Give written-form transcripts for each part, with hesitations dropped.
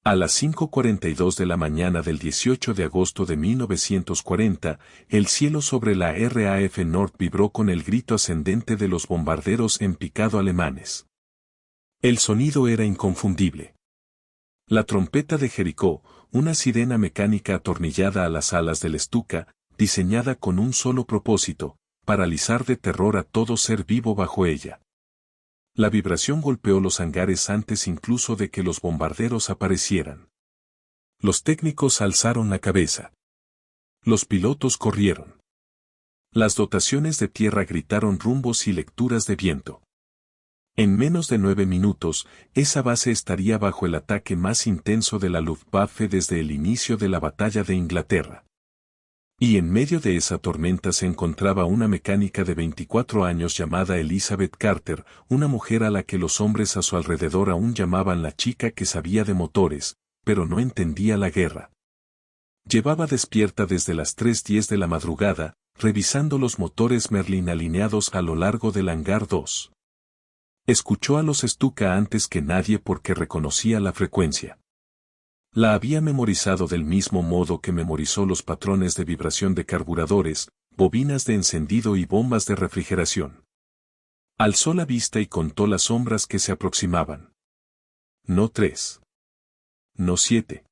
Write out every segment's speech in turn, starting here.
A las 5:42 de la mañana del 18 de agosto de 1940, el cielo sobre la RAF Nord vibró con el grito ascendente de los bombarderos en picado alemanes. El sonido era inconfundible. La trompeta de Jericó, una sirena mecánica atornillada a las alas del Stuka, diseñada con un solo propósito, paralizar de terror a todo ser vivo bajo ella. La vibración golpeó los hangares antes incluso de que los bombarderos aparecieran. Los técnicos alzaron la cabeza. Los pilotos corrieron. Las dotaciones de tierra gritaron rumbos y lecturas de viento. En menos de 9 minutos, esa base estaría bajo el ataque más intenso de la Luftwaffe desde el inicio de la batalla de Inglaterra. Y en medio de esa tormenta se encontraba una mecánica de 24 años llamada Elizabeth Carter, una mujer a la que los hombres a su alrededor aún llamaban la chica que sabía de motores, pero no entendía la guerra. Llevaba despierta desde las 3:10 de la madrugada, revisando los motores Merlin alineados a lo largo del hangar 2. Escuchó a los Stuka antes que nadie porque reconocía la frecuencia. La había memorizado del mismo modo que memorizó los patrones de vibración de carburadores, bobinas de encendido y bombas de refrigeración. Alzó la vista y contó las sombras que se aproximaban. No 3. No 7.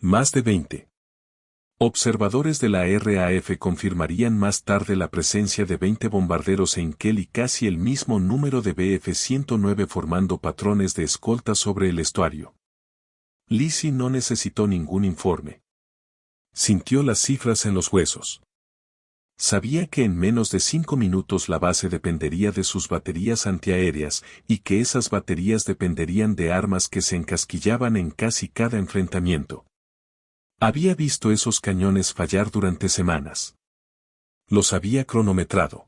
Más de 20. Observadores de la RAF confirmarían más tarde la presencia de 20 bombarderos en Kiel y casi el mismo número de Bf-109 formando patrones de escolta sobre el estuario. Lizzie no necesitó ningún informe. Sintió las cifras en los huesos. Sabía que en menos de 5 minutos la base dependería de sus baterías antiaéreas y que esas baterías dependerían de armas que se encasquillaban en casi cada enfrentamiento. Había visto esos cañones fallar durante semanas. Los había cronometrado.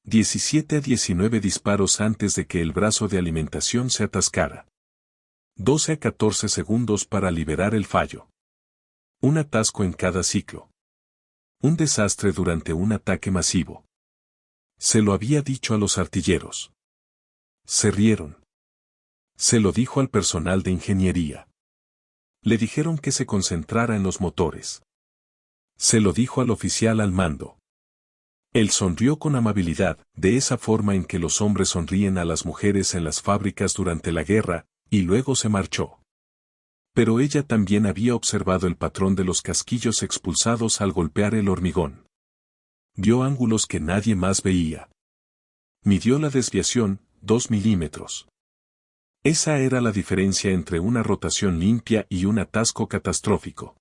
17 a 19 disparos antes de que el brazo de alimentación se atascara. 12 a 14 segundos para liberar el fallo. Un atasco en cada ciclo. Un desastre durante un ataque masivo. Se lo había dicho a los artilleros. Se rieron. Se lo dijo al personal de ingeniería. Le dijeron que se concentrara en los motores. Se lo dijo al oficial al mando. Él sonrió con amabilidad, de esa forma en que los hombres sonríen a las mujeres en las fábricas durante la guerra, y luego se marchó. Pero ella también había observado el patrón de los casquillos expulsados al golpear el hormigón. Vio ángulos que nadie más veía. Midió la desviación, 2 milímetros. Esa era la diferencia entre una rotación limpia y un atasco catastrófico.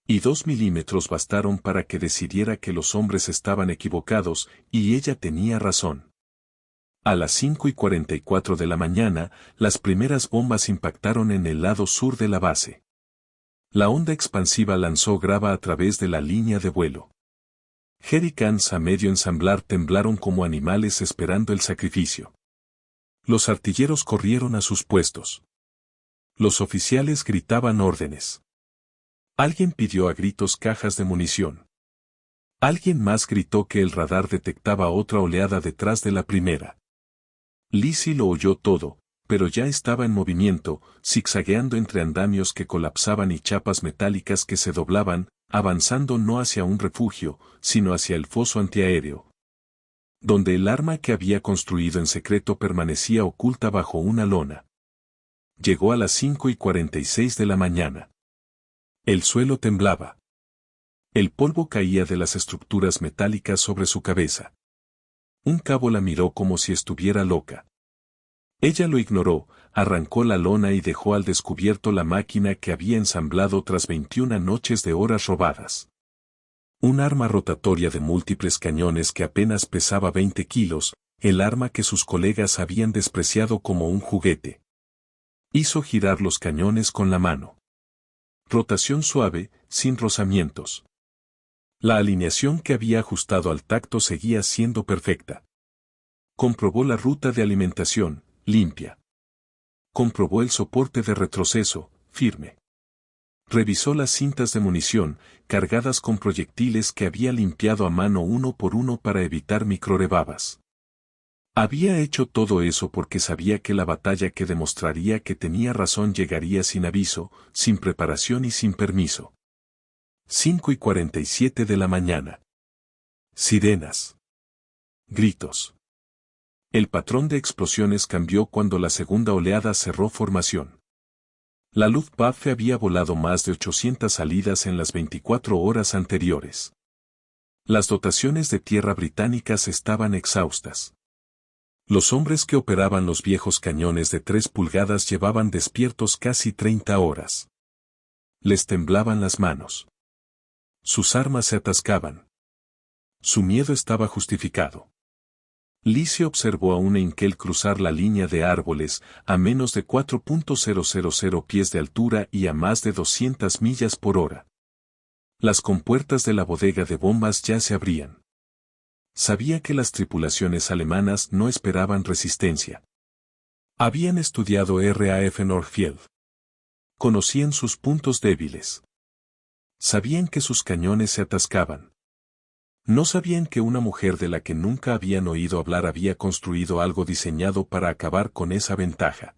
Y 2 milímetros bastaron para que decidiera que los hombres estaban equivocados, y ella tenía razón. A las 5:44 de la mañana, las primeras bombas impactaron en el lado sur de la base. La onda expansiva lanzó grava a través de la línea de vuelo. Jerrycans a medio ensamblar temblaron como animales esperando el sacrificio. Los artilleros corrieron a sus puestos. Los oficiales gritaban órdenes. Alguien pidió a gritos cajas de munición. Alguien más gritó que el radar detectaba otra oleada detrás de la primera. Lizzie lo oyó todo, pero ya estaba en movimiento, zigzagueando entre andamios que colapsaban y chapas metálicas que se doblaban, avanzando no hacia un refugio, sino hacia el foso antiaéreo, donde el arma que había construido en secreto permanecía oculta bajo una lona. Llegó a las 5:46 de la mañana. El suelo temblaba. El polvo caía de las estructuras metálicas sobre su cabeza. Un cabo la miró como si estuviera loca. Ella lo ignoró, arrancó la lona y dejó al descubierto la máquina que había ensamblado tras 21 noches de horas robadas. Un arma rotatoria de múltiples cañones que apenas pesaba 20 kilos, el arma que sus colegas habían despreciado como un juguete. Hizo girar los cañones con la mano. Rotación suave, sin rozamientos. La alineación que había ajustado al tacto seguía siendo perfecta. Comprobó la ruta de alimentación, limpia. Comprobó el soporte de retroceso, firme. Revisó las cintas de munición, cargadas con proyectiles que había limpiado a mano uno por uno para evitar microrebabas. Había hecho todo eso porque sabía que la batalla que demostraría que tenía razón llegaría sin aviso, sin preparación y sin permiso. 5:47 de la mañana. Sirenas. Gritos. El patrón de explosiones cambió cuando la segunda oleada cerró formación. La Luftwaffe había volado más de 800 salidas en las 24 horas anteriores. Las dotaciones de tierra británicas estaban exhaustas. Los hombres que operaban los viejos cañones de 3 pulgadas llevaban despiertos casi 30 horas. Les temblaban las manos. Sus armas se atascaban. Su miedo estaba justificado. Lise observó a un Heinkel cruzar la línea de árboles a menos de 4.000 pies de altura y a más de 200 millas por hora. Las compuertas de la bodega de bombas ya se abrían. Sabía que las tripulaciones alemanas no esperaban resistencia. Habían estudiado RAF Northfield. Conocían sus puntos débiles. Sabían que sus cañones se atascaban. No sabían que una mujer de la que nunca habían oído hablar había construido algo diseñado para acabar con esa ventaja.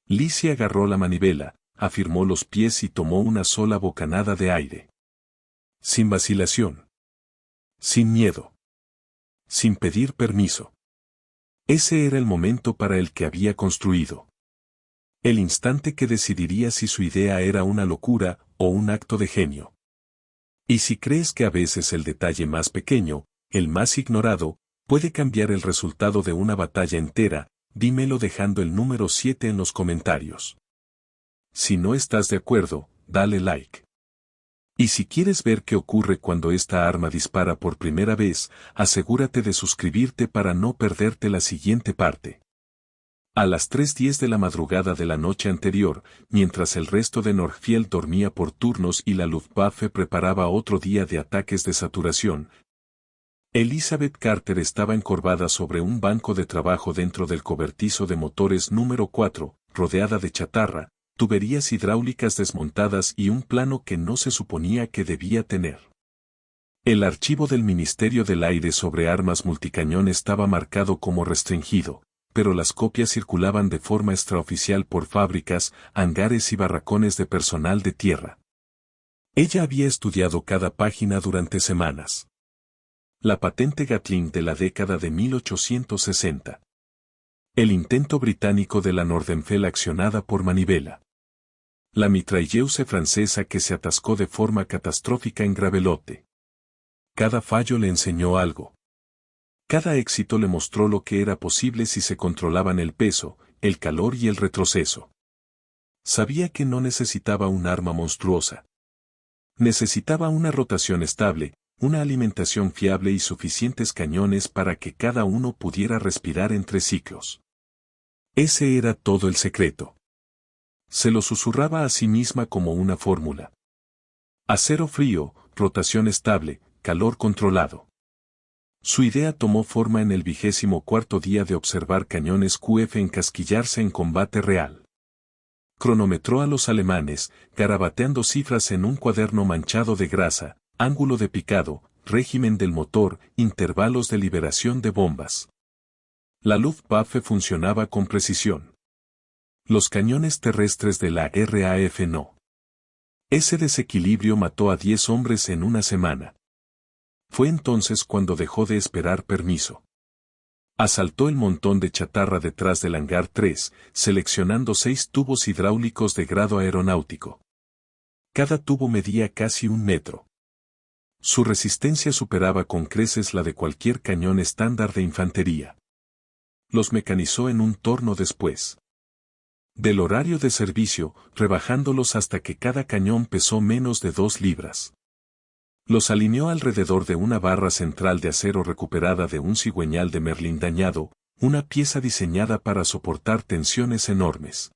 Lise agarró la manivela, afirmó los pies y tomó una sola bocanada de aire. Sin vacilación. Sin miedo. Sin pedir permiso. Ese era el momento para el que había construido. El instante que decidiría si su idea era una locura o un acto de genio. Y si crees que a veces el detalle más pequeño, el más ignorado, puede cambiar el resultado de una batalla entera, dímelo dejando el número 7 en los comentarios. Si no estás de acuerdo, dale like. Y si quieres ver qué ocurre cuando esta arma dispara por primera vez, asegúrate de suscribirte para no perderte la siguiente parte. A las 3:10 de la madrugada de la noche anterior, mientras el resto de Northfield dormía por turnos y la Luftwaffe preparaba otro día de ataques de saturación, Elizabeth Carter estaba encorvada sobre un banco de trabajo dentro del cobertizo de motores número 4, rodeada de chatarra, tuberías hidráulicas desmontadas y un plano que no se suponía que debía tener. El archivo del Ministerio del Aire sobre armas multicañón estaba marcado como restringido, pero las copias circulaban de forma extraoficial por fábricas, hangares y barracones de personal de tierra. Ella había estudiado cada página durante semanas. La patente Gatling de la década de 1860. El intento británico de la Nordenfell accionada por manivela. La mitrailleuse francesa que se atascó de forma catastrófica en Gravelotte. Cada fallo le enseñó algo. Cada éxito le mostró lo que era posible si se controlaban el peso, el calor y el retroceso. Sabía que no necesitaba un arma monstruosa. Necesitaba una rotación estable, una alimentación fiable y suficientes cañones para que cada uno pudiera respirar entre ciclos. Ese era todo el secreto. Se lo susurraba a sí misma como una fórmula. Acero frío, rotación estable, calor controlado. Su idea tomó forma en el 24º día de observar cañones QF encasquillarse en combate real. Cronometró a los alemanes, garabateando cifras en un cuaderno manchado de grasa, ángulo de picado, régimen del motor, intervalos de liberación de bombas. La Luftwaffe funcionaba con precisión. Los cañones terrestres de la RAF no. Ese desequilibrio mató a 10 hombres en una semana. Fue entonces cuando dejó de esperar permiso. Asaltó el montón de chatarra detrás del hangar 3, seleccionando 6 tubos hidráulicos de grado aeronáutico. Cada tubo medía casi 1 metro. Su resistencia superaba con creces la de cualquier cañón estándar de infantería. Los mecanizó en un torno después del horario de servicio, rebajándolos hasta que cada cañón pesó menos de 2 libras. Los alineó alrededor de una barra central de acero recuperada de un cigüeñal de Merlín dañado, una pieza diseñada para soportar tensiones enormes.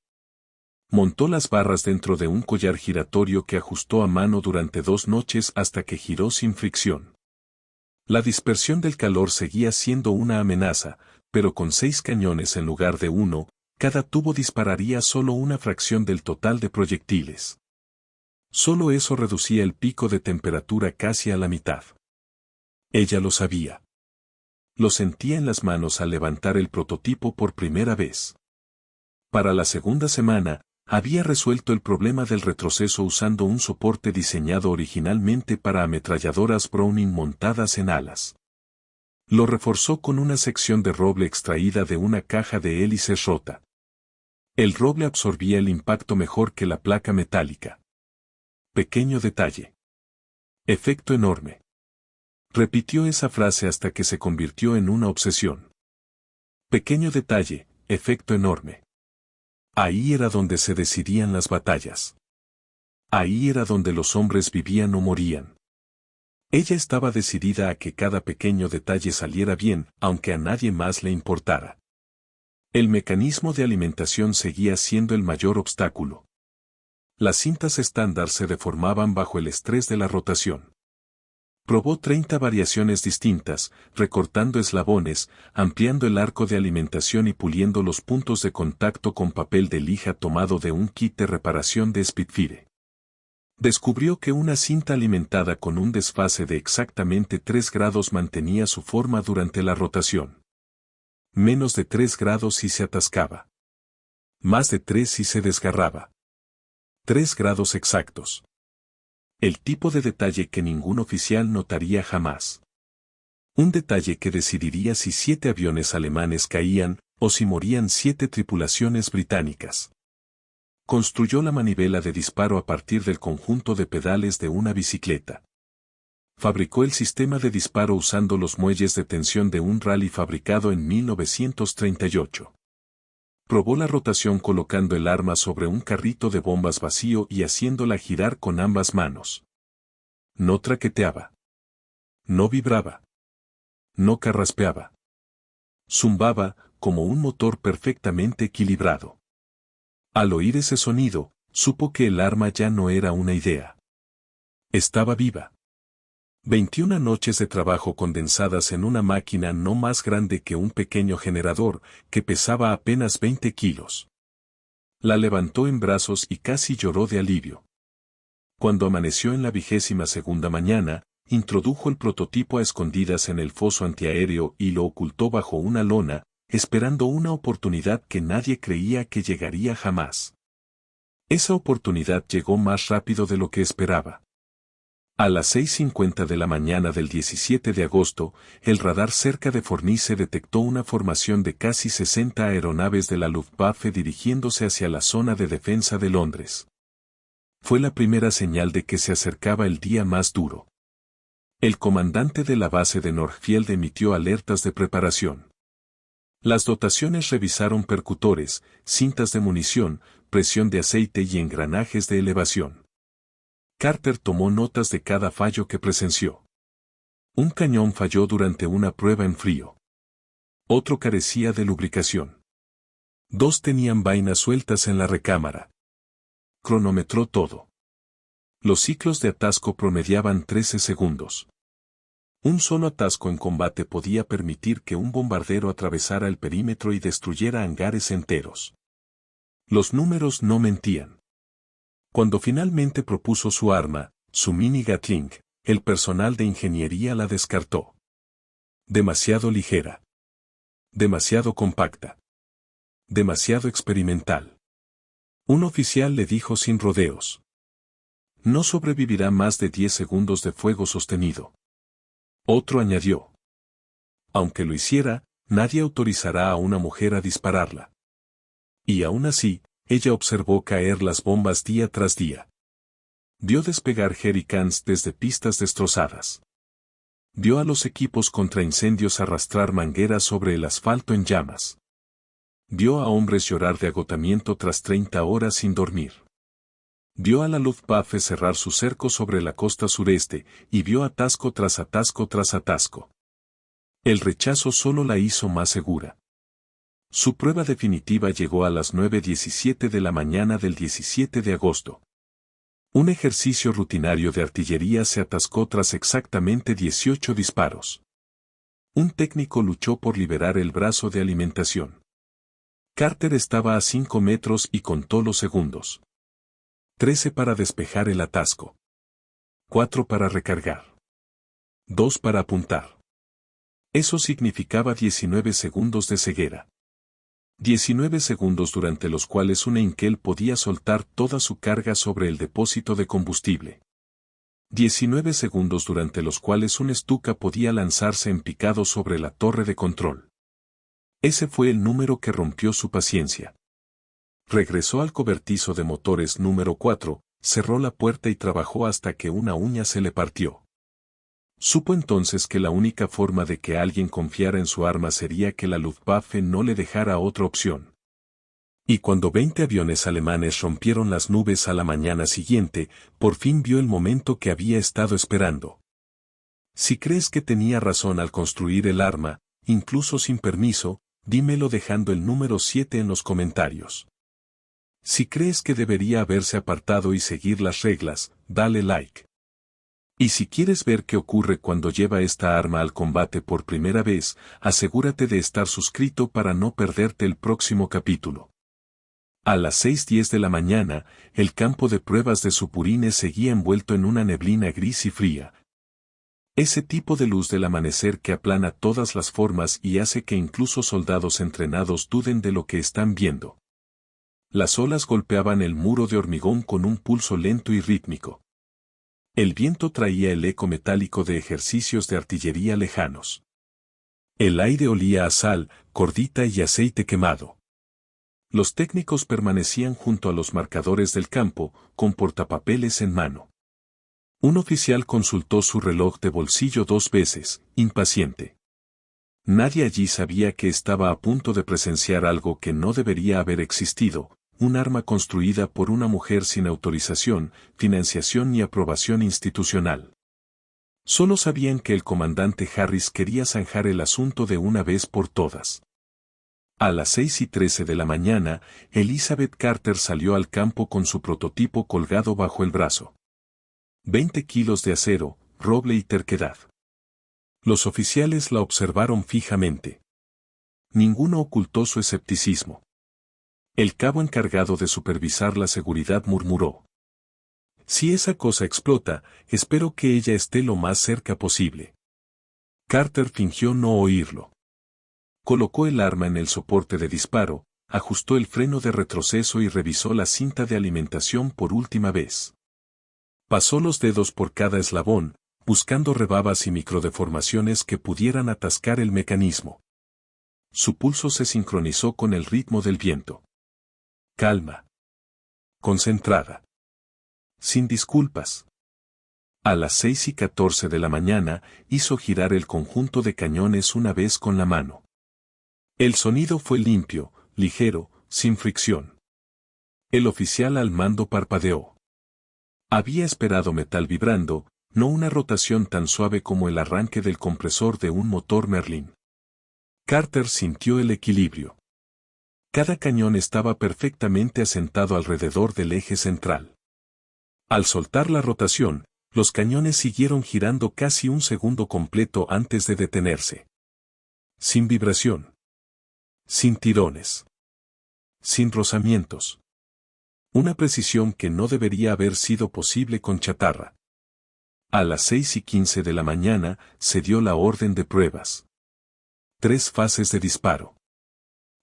Montó las barras dentro de un collar giratorio que ajustó a mano durante 2 noches hasta que giró sin fricción. La dispersión del calor seguía siendo una amenaza, pero con 6 cañones en lugar de 1, cada tubo dispararía solo una fracción del total de proyectiles. Solo eso reducía el pico de temperatura casi a la mitad. Ella lo sabía. Lo sentía en las manos al levantar el prototipo por primera vez. Para la segunda semana, había resuelto el problema del retroceso usando un soporte diseñado originalmente para ametralladoras Browning montadas en alas. Lo reforzó con una sección de roble extraída de una caja de hélices rota. El roble absorbía el impacto mejor que la placa metálica. Pequeño detalle. Efecto enorme. Repitió esa frase hasta que se convirtió en una obsesión. Pequeño detalle, efecto enorme. Ahí era donde se decidían las batallas. Ahí era donde los hombres vivían o morían. Ella estaba decidida a que cada pequeño detalle saliera bien, aunque a nadie más le importara. El mecanismo de alimentación seguía siendo el mayor obstáculo. Las cintas estándar se deformaban bajo el estrés de la rotación. Probó 30 variaciones distintas, recortando eslabones, ampliando el arco de alimentación y puliendo los puntos de contacto con papel de lija tomado de un kit de reparación de Spitfire. Descubrió que una cinta alimentada con un desfase de exactamente 3 grados mantenía su forma durante la rotación. Menos de 3 grados y se atascaba. Más de 3 y se desgarraba. 3 grados exactos. El tipo de detalle que ningún oficial notaría jamás. Un detalle que decidiría si 7 aviones alemanes caían, o si morían 7 tripulaciones británicas. Construyó la manivela de disparo a partir del conjunto de pedales de una bicicleta. Fabricó el sistema de disparo usando los muelles de tensión de un rally fabricado en 1938. Probó la rotación colocando el arma sobre un carrito de bombas vacío y haciéndola girar con ambas manos. No traqueteaba. No vibraba. No carraspeaba. Zumbaba, como un motor perfectamente equilibrado. Al oír ese sonido, supo que el arma ya no era una idea. Estaba viva. 21 noches de trabajo condensadas en una máquina no más grande que un pequeño generador, que pesaba apenas 20 kilos. La levantó en brazos y casi lloró de alivio. Cuando amaneció en la 22ª mañana, introdujo el prototipo a escondidas en el foso antiaéreo y lo ocultó bajo una lona, esperando una oportunidad que nadie creía que llegaría jamás. Esa oportunidad llegó más rápido de lo que esperaba. A las 6:50 de la mañana del 17 de agosto, el radar cerca de Fornice detectó una formación de casi 60 aeronaves de la Luftwaffe dirigiéndose hacia la zona de defensa de Londres. Fue la primera señal de que se acercaba el día más duro. El comandante de la base de Northfield emitió alertas de preparación. Las dotaciones revisaron percutores, cintas de munición, presión de aceite y engranajes de elevación. Carter tomó notas de cada fallo que presenció. Un cañón falló durante una prueba en frío. Otro carecía de lubricación. 2 tenían vainas sueltas en la recámara. Cronometró todo. Los ciclos de atasco promediaban 13 segundos. Un solo atasco en combate podía permitir que un bombardero atravesara el perímetro y destruyera hangares enteros. Los números no mentían. Cuando finalmente propuso su arma, su mini Gatling, el personal de ingeniería la descartó. Demasiado ligera. Demasiado compacta. Demasiado experimental. Un oficial le dijo sin rodeos. No sobrevivirá más de 10 segundos de fuego sostenido. Otro añadió. Aunque lo hiciera, nadie autorizará a una mujer a dispararla. Y aún así, ella observó caer las bombas día tras día. Vio despegar jerrycans desde pistas destrozadas. Vio a los equipos contra incendios arrastrar mangueras sobre el asfalto en llamas. Vio a hombres llorar de agotamiento tras 30 horas sin dormir. Vio a la Luftwaffe cerrar su cerco sobre la costa sureste, y vio atasco tras atasco tras atasco. El rechazo solo la hizo más segura. Su prueba definitiva llegó a las 9:17 de la mañana del 17 de agosto. Un ejercicio rutinario de artillería se atascó tras exactamente 18 disparos. Un técnico luchó por liberar el brazo de alimentación. Carter estaba a 5 metros y contó los segundos. 13 para despejar el atasco. 4 para recargar. 2 para apuntar. Eso significaba 19 segundos de ceguera. 19 segundos durante los cuales un Heinkel podía soltar toda su carga sobre el depósito de combustible. 19 segundos durante los cuales un Stuka podía lanzarse en picado sobre la torre de control. Ese fue el número que rompió su paciencia. Regresó al cobertizo de motores número 4, cerró la puerta y trabajó hasta que una uña se le partió. Supo entonces que la única forma de que alguien confiara en su arma sería que la Luftwaffe no le dejara otra opción. Y cuando 20 aviones alemanes rompieron las nubes a la mañana siguiente, por fin vio el momento que había estado esperando. Si crees que tenía razón al construir el arma, incluso sin permiso, dímelo dejando el número 7 en los comentarios. Si crees que debería haberse apartado y seguir las reglas, dale like. Y si quieres ver qué ocurre cuando lleva esta arma al combate por primera vez, asegúrate de estar suscrito para no perderte el próximo capítulo. A las 6:10 de la mañana, el campo de pruebas de Supurine seguía envuelto en una neblina gris y fría. Ese tipo de luz del amanecer que aplana todas las formas y hace que incluso soldados entrenados duden de lo que están viendo. Las olas golpeaban el muro de hormigón con un pulso lento y rítmico. El viento traía el eco metálico de ejercicios de artillería lejanos. El aire olía a sal, cordita y aceite quemado. Los técnicos permanecían junto a los marcadores del campo, con portapapeles en mano. Un oficial consultó su reloj de bolsillo 2 veces, impaciente. Nadie allí sabía que estaba a punto de presenciar algo que no debería haber existido, un arma construida por una mujer sin autorización, financiación ni aprobación institucional. Solo sabían que el comandante Harris quería zanjar el asunto de una vez por todas. A las 6:13 de la mañana, Elizabeth Carter salió al campo con su prototipo colgado bajo el brazo. 20 kilos de acero, roble y terquedad. Los oficiales la observaron fijamente. Ninguno ocultó su escepticismo. El cabo encargado de supervisar la seguridad murmuró: si esa cosa explota, espero que ella esté lo más cerca posible. Carter fingió no oírlo. Colocó el arma en el soporte de disparo, ajustó el freno de retroceso y revisó la cinta de alimentación por última vez. Pasó los dedos por cada eslabón, buscando rebabas y microdeformaciones que pudieran atascar el mecanismo. Su pulso se sincronizó con el ritmo del viento. Calma. Concentrada. Sin disculpas. A las 6:14 de la mañana, hizo girar el conjunto de cañones una vez con la mano. El sonido fue limpio, ligero, sin fricción. El oficial al mando parpadeó. Había esperado metal vibrando, no una rotación tan suave como el arranque del compresor de un motor Merlin. Carter sintió el equilibrio. Cada cañón estaba perfectamente asentado alrededor del eje central. Al soltar la rotación, los cañones siguieron girando casi un segundo completo antes de detenerse. Sin vibración. Sin tirones. Sin rozamientos. Una precisión que no debería haber sido posible con chatarra. A las 6:15 de la mañana, se dio la orden de pruebas. 3 fases de disparo.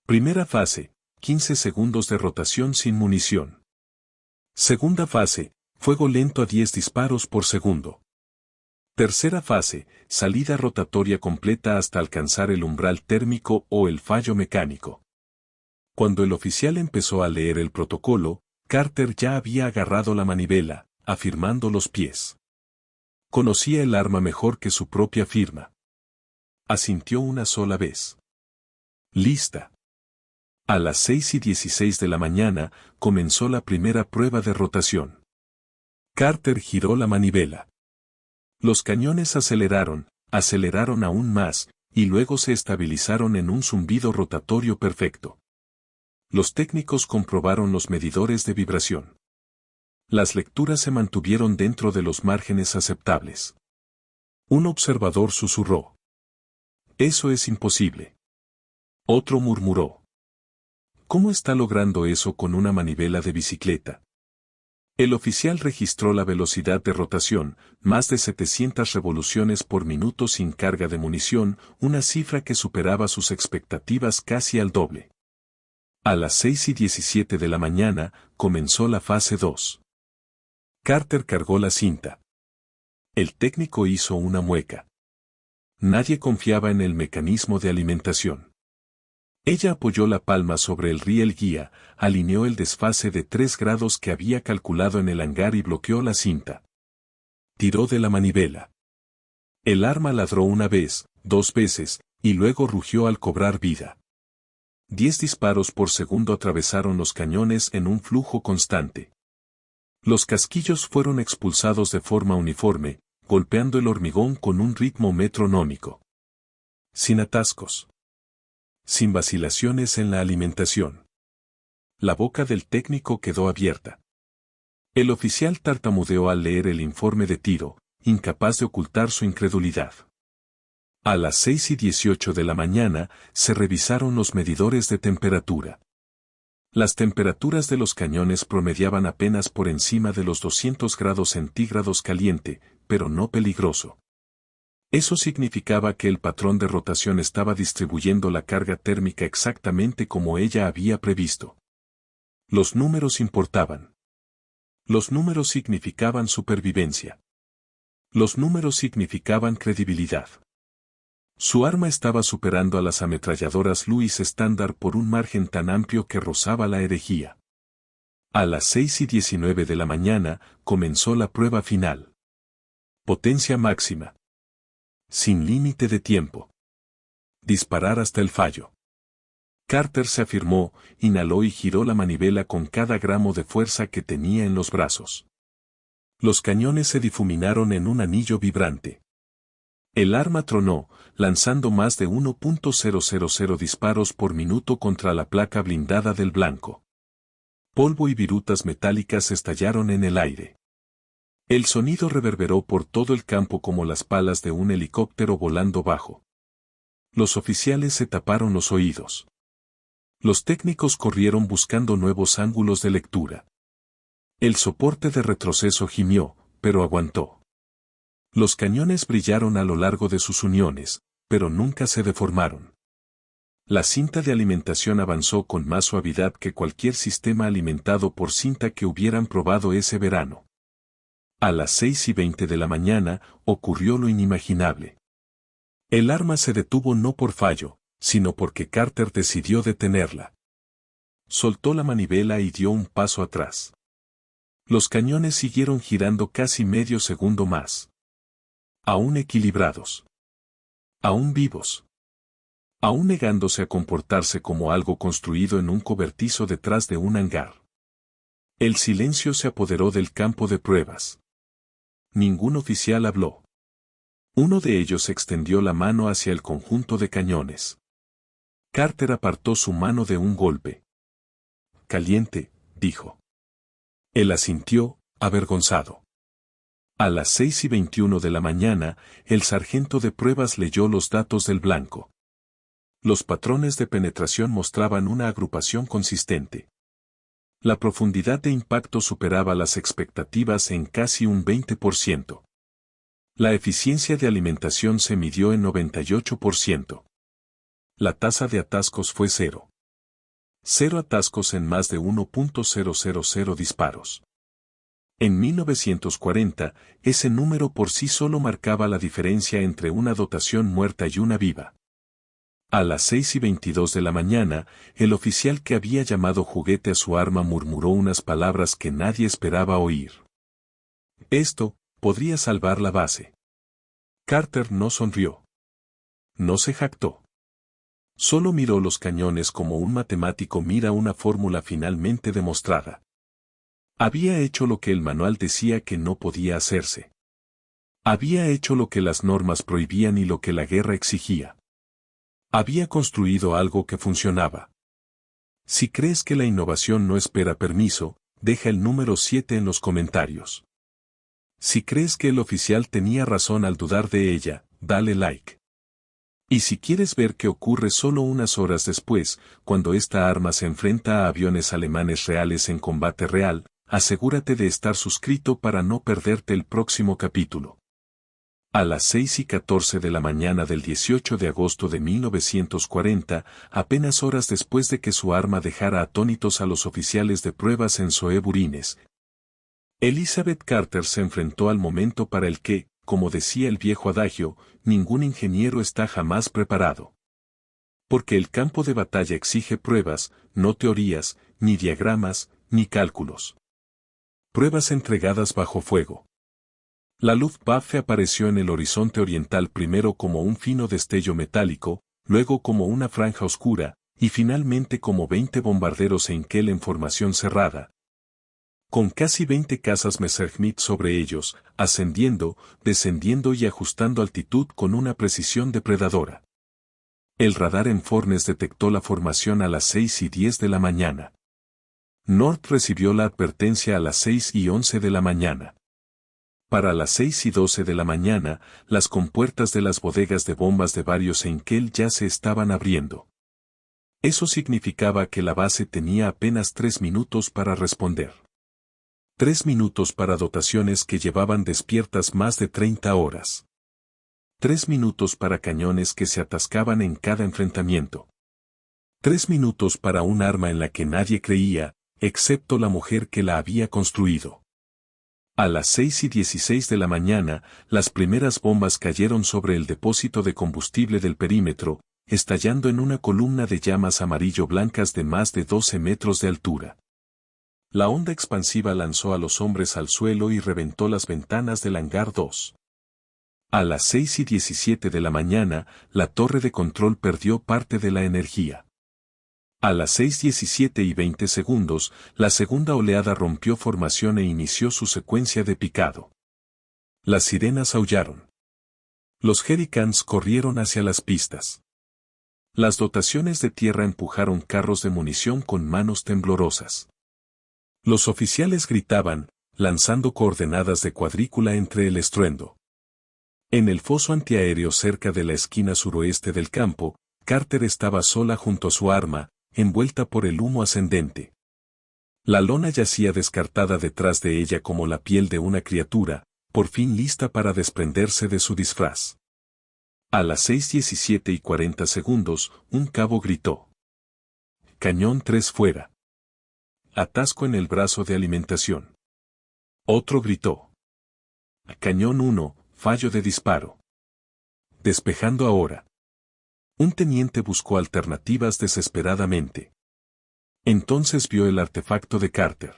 Primera fase, 15 segundos de rotación sin munición. Segunda fase, fuego lento a 10 disparos por segundo. Tercera fase, salida rotatoria completa hasta alcanzar el umbral térmico o el fallo mecánico. Cuando el oficial empezó a leer el protocolo, Carter ya había agarrado la manivela, afirmando los pies. Conocía el arma mejor que su propia firma. Asintió una sola vez. Lista. A las 6:16 de la mañana, comenzó la primera prueba de rotación. Carter giró la manivela. Los cañones aceleraron aún más, y luego se estabilizaron en un zumbido rotatorio perfecto. Los técnicos comprobaron los medidores de vibración. Las lecturas se mantuvieron dentro de los márgenes aceptables. Un observador susurró: «Eso es imposible». Otro murmuró: «¿Cómo está logrando eso con una manivela de bicicleta?». El oficial registró la velocidad de rotación, más de 700 revoluciones por minuto sin carga de munición, una cifra que superaba sus expectativas casi al doble. A las 6:17 de la mañana, comenzó la fase 2. Carter cargó la cinta. El técnico hizo una mueca. Nadie confiaba en el mecanismo de alimentación. Ella apoyó la palma sobre el riel guía, alineó el desfase de 3 grados que había calculado en el hangar y bloqueó la cinta. Tiró de la manivela. El arma ladró una vez, 2 veces, y luego rugió al cobrar vida. 10 disparos por segundo atravesaron los cañones en un flujo constante. Los casquillos fueron expulsados de forma uniforme, golpeando el hormigón con un ritmo metronómico. Sin atascos. Sin vacilaciones en la alimentación. La boca del técnico quedó abierta. El oficial tartamudeó al leer el informe de tiro, incapaz de ocultar su incredulidad. A las 6:18 de la mañana, se revisaron los medidores de temperatura. Las temperaturas de los cañones promediaban apenas por encima de los 200 grados centígrados caliente, pero no peligroso. Eso significaba que el patrón de rotación estaba distribuyendo la carga térmica exactamente como ella había previsto. Los números importaban. Los números significaban supervivencia. Los números significaban credibilidad. Su arma estaba superando a las ametralladoras Lewis estándar por un margen tan amplio que rozaba la herejía. A las 6:19 de la mañana, comenzó la prueba final. Potencia máxima. Sin límite de tiempo. Disparar hasta el fallo. Carter se afirmó, inhaló y giró la manivela con cada gramo de fuerza que tenía en los brazos. Los cañones se difuminaron en un anillo vibrante. El arma tronó, lanzando más de 1.000 disparos por minuto contra la placa blindada del blanco. Polvo y virutas metálicas estallaron en el aire. El sonido reverberó por todo el campo como las palas de un helicóptero volando bajo. Los oficiales se taparon los oídos. Los técnicos corrieron buscando nuevos ángulos de lectura. El soporte de retroceso gimió, pero aguantó. Los cañones brillaron a lo largo de sus uniones, pero nunca se deformaron. La cinta de alimentación avanzó con más suavidad que cualquier sistema alimentado por cinta que hubieran probado ese verano. A las 6:20 de la mañana, ocurrió lo inimaginable. El arma se detuvo no por fallo, sino porque Carter decidió detenerla. Soltó la manivela y dio un paso atrás. Los cañones siguieron girando casi medio segundo más. Aún equilibrados. Aún vivos. Aún negándose a comportarse como algo construido en un cobertizo detrás de un hangar. El silencio se apoderó del campo de pruebas. Ningún oficial habló. Uno de ellos extendió la mano hacia el conjunto de cañones. Carter apartó su mano de un golpe. Caliente, dijo. Él asintió, avergonzado. A las 6:21 de la mañana, el sargento de pruebas leyó los datos del blanco. Los patrones de penetración mostraban una agrupación consistente. La profundidad de impacto superaba las expectativas en casi un 20%. La eficiencia de alimentación se midió en 98%. La tasa de atascos fue 0. 0 atascos en más de 1.000 disparos. En 1940, ese número por sí solo marcaba la diferencia entre una dotación muerta y una viva. A las 6:22 de la mañana, el oficial que había llamado juguete a su arma murmuró unas palabras que nadie esperaba oír. Esto podría salvar la base. Carter no sonrió. No se jactó. Solo miró los cañones como un matemático mira una fórmula finalmente demostrada. Había hecho lo que el manual decía que no podía hacerse. Había hecho lo que las normas prohibían y lo que la guerra exigía. Había construido algo que funcionaba. Si crees que la innovación no espera permiso, deja el número 7 en los comentarios. Si crees que el oficial tenía razón al dudar de ella, dale like. Y si quieres ver qué ocurre solo unas horas después, cuando esta arma se enfrenta a aviones alemanes reales en combate real, asegúrate de estar suscrito para no perderte el próximo capítulo. A las 6:14 de la mañana del 18 de agosto de 1940, apenas horas después de que su arma dejara atónitos a los oficiales de pruebas en Zoe Burines, Elizabeth Carter se enfrentó al momento para el que, como decía el viejo adagio, ningún ingeniero está jamás preparado. Porque el campo de batalla exige pruebas, no teorías, ni diagramas, ni cálculos. Pruebas entregadas bajo fuego. La Luftwaffe apareció en el horizonte oriental primero como un fino destello metálico, luego como una franja oscura, y finalmente como 20 bombarderos Heinkel en formación cerrada, con casi 20 cazas Messerschmitt sobre ellos, ascendiendo, descendiendo y ajustando altitud con una precisión depredadora. El radar en Fornes detectó la formación a las 6:10 de la mañana. North recibió la advertencia a las 6:11 de la mañana. Para las 6:12 de la mañana, las compuertas de las bodegas de bombas de varios Heinkel ya se estaban abriendo. Eso significaba que la base tenía apenas 3 minutos para responder. 3 minutos para dotaciones que llevaban despiertas más de 30 horas. 3 minutos para cañones que se atascaban en cada enfrentamiento. 3 minutos para un arma en la que nadie creía, excepto la mujer que la había construido. A las 6:16 de la mañana, las primeras bombas cayeron sobre el depósito de combustible del perímetro, estallando en una columna de llamas amarillo-blancas de más de 12 metros de altura. La onda expansiva lanzó a los hombres al suelo y reventó las ventanas del hangar 2. A las 6:17 de la mañana, la torre de control perdió parte de la energía. A las 6:17:20, la segunda oleada rompió formación e inició su secuencia de picado. Las sirenas aullaron. Los jerrycans corrieron hacia las pistas. Las dotaciones de tierra empujaron carros de munición con manos temblorosas. Los oficiales gritaban, lanzando coordenadas de cuadrícula entre el estruendo. En el foso antiaéreo cerca de la esquina suroeste del campo, Carter estaba sola junto a su arma, envuelta por el humo ascendente. La lona yacía descartada detrás de ella como la piel de una criatura, por fin lista para desprenderse de su disfraz. A las 6:17:40, un cabo gritó. Cañón 3 fuera. Atasco en el brazo de alimentación. Otro gritó. Cañón 1, fallo de disparo. Despejando ahora. Un teniente buscó alternativas desesperadamente. Entonces vio el artefacto de Carter.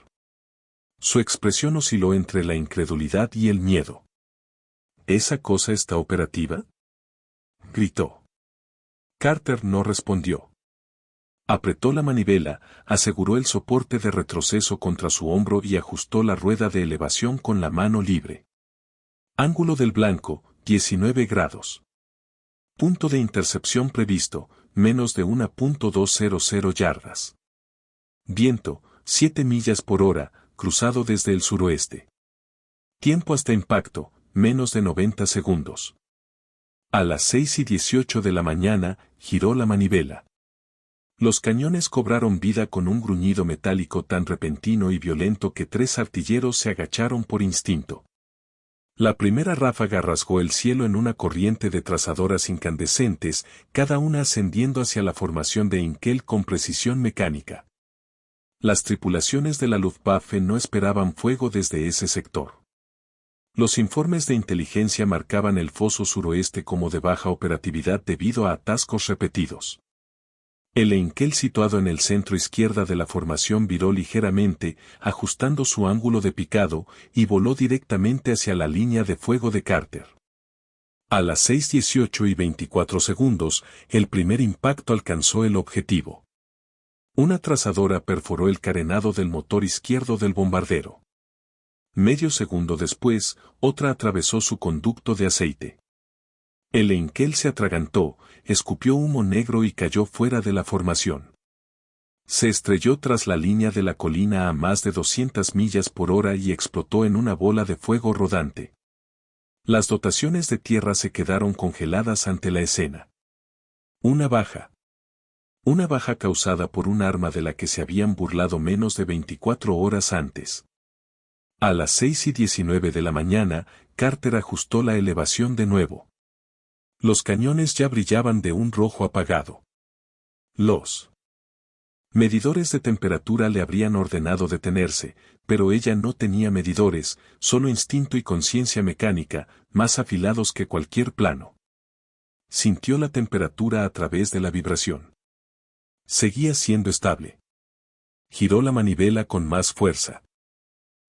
Su expresión osciló entre la incredulidad y el miedo. ¿Esa cosa está operativa?, gritó. Carter no respondió. Apretó la manivela, aseguró el soporte de retroceso contra su hombro y ajustó la rueda de elevación con la mano libre. Ángulo del blanco, 19 grados. Punto de intercepción previsto, menos de 1.200 yardas. Viento, 7 millas por hora, cruzado desde el suroeste. Tiempo hasta impacto, menos de 90 segundos. A las 6:18 de la mañana, giró la manivela. Los cañones cobraron vida con un gruñido metálico tan repentino y violento que 3 artilleros se agacharon por instinto. La primera ráfaga rasgó el cielo en una corriente de trazadoras incandescentes, cada una ascendiendo hacia la formación de Heinkel con precisión mecánica. Las tripulaciones de la Luftwaffe no esperaban fuego desde ese sector. Los informes de inteligencia marcaban el foso suroeste como de baja operatividad debido a atascos repetidos. El Heinkel situado en el centro izquierda de la formación viró ligeramente, ajustando su ángulo de picado, y voló directamente hacia la línea de fuego de Carter. A las 6:18:24, el primer impacto alcanzó el objetivo. Una trazadora perforó el carenado del motor izquierdo del bombardero. Medio segundo después, otra atravesó su conducto de aceite. El Heinkel se atragantó, escupió humo negro y cayó fuera de la formación. Se estrelló tras la línea de la colina a más de 200 millas por hora y explotó en una bola de fuego rodante. Las dotaciones de tierra se quedaron congeladas ante la escena. Una baja. Una baja causada por un arma de la que se habían burlado menos de 24 horas antes. A las 6:19 de la mañana, Carter ajustó la elevación de nuevo. Los cañones ya brillaban de un rojo apagado. Los medidores de temperatura le habrían ordenado detenerse, pero ella no tenía medidores, solo instinto y conciencia mecánica, más afilados que cualquier plano. Sintió la temperatura a través de la vibración. Seguía siendo estable. Giró la manivela con más fuerza.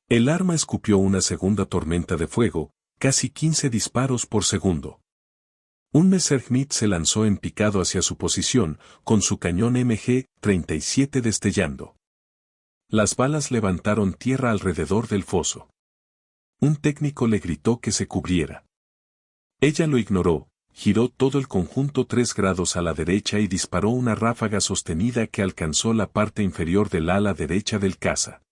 El arma escupió una segunda tormenta de fuego, casi 15 disparos por segundo. Un Messerschmitt se lanzó en picado hacia su posición, con su cañón MG-37 destellando. Las balas levantaron tierra alrededor del foso. Un técnico le gritó que se cubriera. Ella lo ignoró, giró todo el conjunto 3 grados a la derecha y disparó una ráfaga sostenida que alcanzó la parte inferior del ala derecha del caza.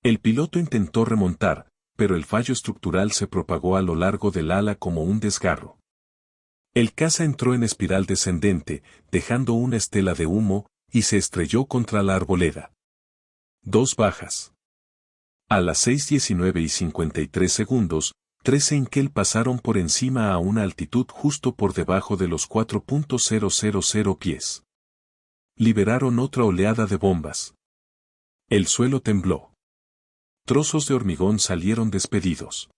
El piloto intentó remontar, pero el fallo estructural se propagó a lo largo del ala como un desgarro. El caza entró en espiral descendente, dejando una estela de humo, y se estrelló contra la arboleda. 2 bajas. A las 6:19 y 53 segundos, 3 Heinkel pasaron por encima a una altitud justo por debajo de los 4.000 pies. Liberaron otra oleada de bombas. El suelo tembló. Trozos de hormigón salieron despedidos.